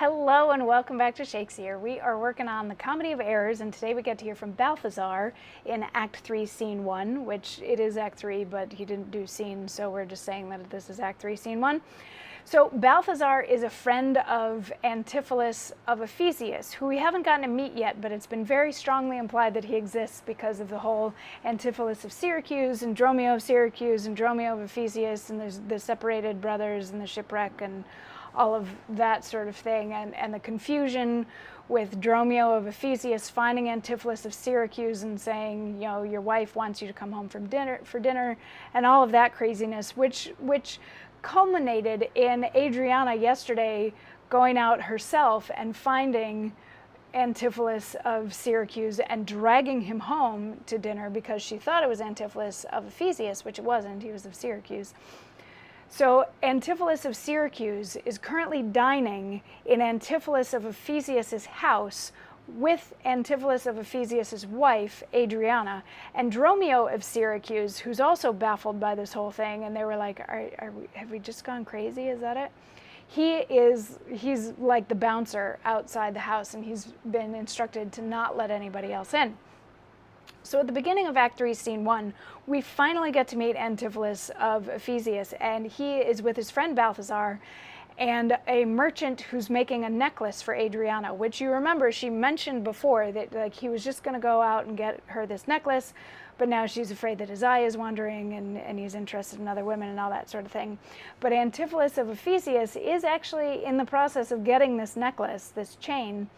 Hello and welcome back to Shakesyear. We are working on the Comedy of Errors, and today we get to hear from Balthazar in Act 3, Scene 1, which it is Act 3, but he didn't do scene, so we're just saying that this is Act 3, Scene 1. So Balthazar is a friend of Antipholus of Ephesius, who we haven't gotten to meet yet, but it's been very strongly implied that he exists because of the whole Antipholus of Syracuse and Dromio of Syracuse and Dromio of Ephesius, and there's the separated brothers and the shipwreck and all of that sort of thing, and the confusion with Dromio of Ephesius finding Antipholus of Syracuse and saying, you know, your wife wants you to come home for dinner, and all of that craziness, which culminated in Adriana yesterday going out herself and finding Antipholus of Syracuse and dragging him home to dinner because she thought it was Antipholus of Ephesius, which it wasn't, he was of Syracuse. So Antipholus of Syracuse is currently dining in Antipholus of Ephesius' house with Antipholus of Ephesius' wife, Adriana, and Dromio of Syracuse, who's also baffled by this whole thing, and they were like, have we just gone crazy? Is that it? He's like the bouncer outside the house, and he's been instructed to not let anybody else in. So at the beginning of Act 3, Scene 1, we finally get to meet Antipholus of Ephesius, and he is with his friend Balthazar and a merchant who's making a necklace for Adriana, which you remember she mentioned before that like he was just going to go out and get her this necklace, but now she's afraid that his eye is wandering and he's interested in other women and all that sort of thing. But Antipholus of Ephesius is actually in the process of getting this necklace, this chain,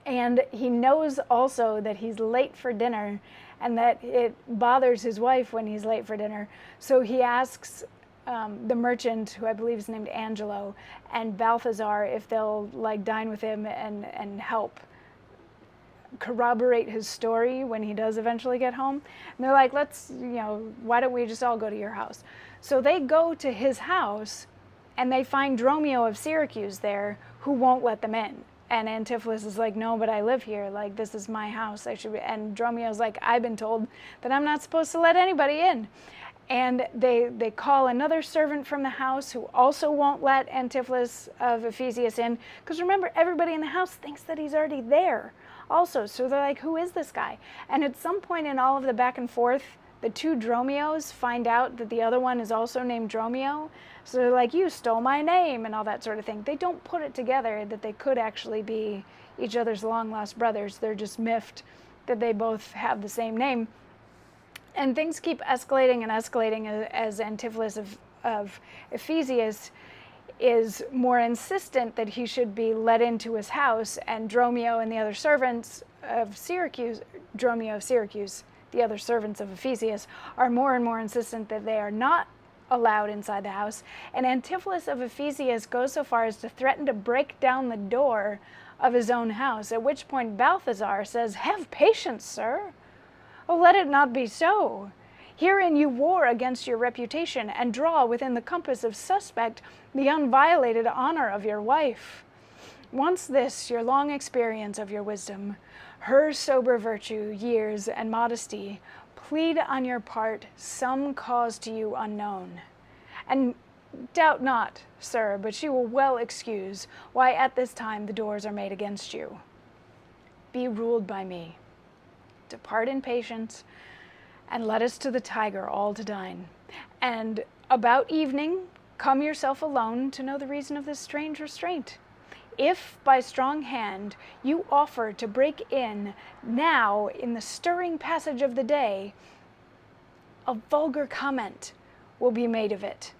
and he knows also that he's late for dinner and that it bothers his wife when he's late for dinner. So he asks the merchant, who I believe is named Angelo, and Balthazar if they'll like dine with him and help corroborate his story when he does eventually get home. And they're like, why don't we just all go to your house? So they go to his house and they find Dromio of Syracuse there, who won't let them in. And Antipholus is like, no, but I live here. Like, this is my house. And Dromio's like, I've been told that I'm not supposed to let anybody in. And they call another servant from the house who also won't let Antipholus of Ephesius in. Because remember, everybody in the house thinks that he's already there also. So they're like, who is this guy? And at some point in all of the back and forth, the two Dromios find out that the other one is also named Dromio. So they're like, you stole my name and all that sort of thing. They don't put it together that they could actually be each other's long-lost brothers. They're just miffed that they both have the same name. And things keep escalating and escalating as Antipholus of Ephesius is more insistent that he should be let into his house, and Dromio and the other servants of Syracuse, Dromio of Syracuse, the other servants of Ephesius, are more and more insistent that they are not allowed inside the house. And Antipholus of Ephesius goes so far as to threaten to break down the door of his own house, at which point Balthazar says, have patience, sir. Oh, let it not be so. Herein you war against your reputation and draw within the compass of suspect the unviolated honor of your wife. Once this, your long experience of your wisdom, her sober virtue, years, and modesty, plead on your part some cause to you unknown. And doubt not, sir, but she will well excuse why at this time the doors are made against you. Be ruled by me. Depart in patience, and let us to the Tiger all to dine. And about evening, come yourself alone to know the reason of this strange restraint. If by strong hand you offer to break in now in the stirring passage of the day, a vulgar comment will be made of it,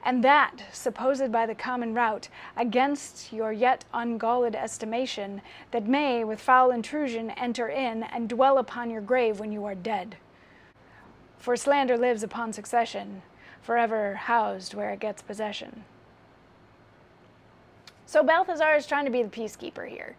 and that, supposed by the common route, against your yet ungalled estimation, that may with foul intrusion enter in and dwell upon your grave when you are dead. For slander lives upon succession, forever housed where it gets possession. So Balthazar is trying to be the peacekeeper here.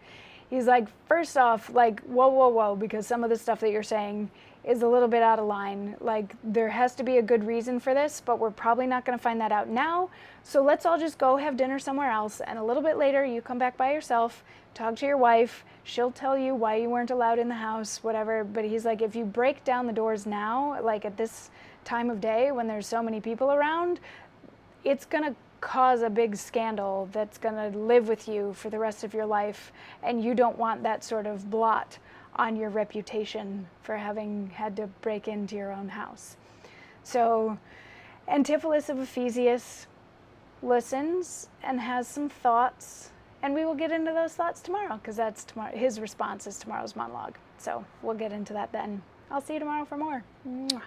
He's like, first off, like, whoa, because some of the stuff that you're saying is a little bit out of line. Like, there has to be a good reason for this, but we're probably not going to find that out now. So let's all just go have dinner somewhere else, and a little bit later you come back by yourself, talk to your wife, she'll tell you why you weren't allowed in the house, whatever. But he's like, if you break down the doors now, like at this time of day when there's so many people around, it's going to cause a big scandal that's going to live with you for the rest of your life, and you don't want that sort of blot on your reputation for having had to break into your own house. So Antipholus of Ephesius listens and has some thoughts, and we will get into those thoughts tomorrow, because that's tomorrow. His response is tomorrow's monologue. So we'll get into that then. I'll see you tomorrow for more. Mwah.